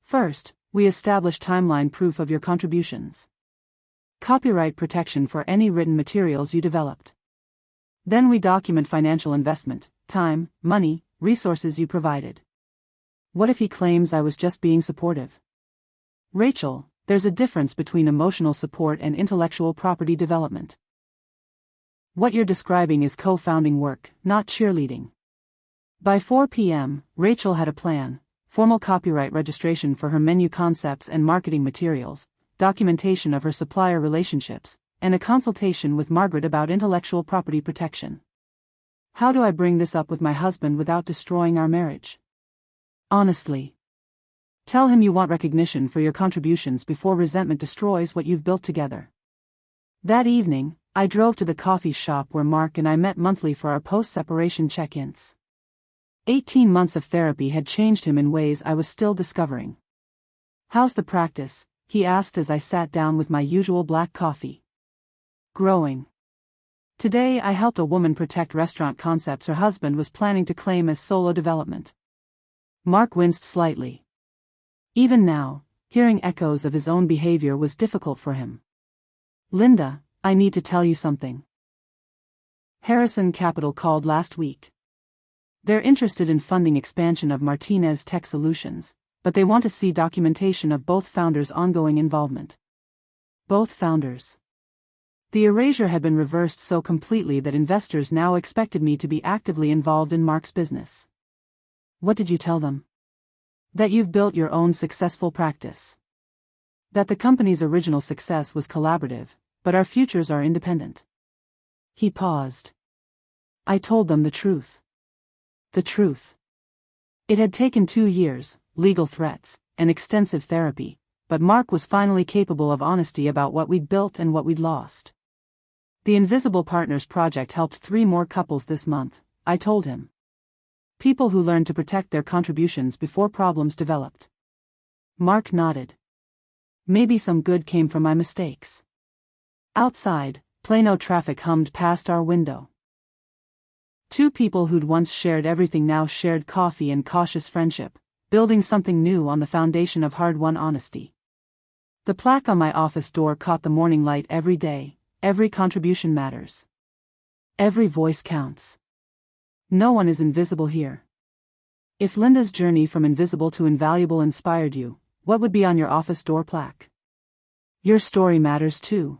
First, we established timeline proof of your contributions. Copyright protection for any written materials you developed. Then we document financial investment, time, money, resources you provided. What if he claims I was just being supportive? Rachel, there's a difference between emotional support and intellectual property development. What you're describing is co-founding work, not cheerleading. By 4 p.m., Rachel had a plan, formal copyright registration for her menu concepts and marketing materials, documentation of her supplier relationships, and a consultation with Margaret about intellectual property protection. How do I bring this up with my husband without destroying our marriage? Honestly. Tell him you want recognition for your contributions before resentment destroys what you've built together. That evening, I drove to the coffee shop where Mark and I met monthly for our post-separation check-ins. 18 months of therapy had changed him in ways I was still discovering. How's the practice? He asked as I sat down with my usual black coffee. Growing. Today I helped a woman protect restaurant concepts her husband was planning to claim as solo development. Mark winced slightly. Even now, Hearing echoes of his own behavior was difficult for him. Linda, I need to tell you something. Harrison Capital called last week. They're interested in funding expansion of Martinez Tech Solutions, but they want to see documentation of both founders' ongoing involvement. Both founders. The erasure had been reversed so completely that investors now expected me to be actively involved in Mark's business. What did you tell them? That you've built your own successful practice. That the company's original success was collaborative, but our futures are independent. He paused. I told them the truth. The truth. It had taken 2 years, legal threats, and extensive therapy, but Mark was finally capable of honesty about what we'd built and what we'd lost. The Invisible Partners project helped 3 more couples this month, I told him. People who learned to protect their contributions before problems developed. Mark nodded. Maybe some good came from my mistakes. Outside, Plano traffic hummed past our window. 2 people who'd once shared everything now shared coffee and cautious friendship, building something new on the foundation of hard-won honesty. The plaque on my office door caught the morning light every day. Every contribution matters. Every voice counts. No one is invisible here. If Linda's journey from invisible to invaluable inspired you, what would be on your office door plaque? Your story matters too.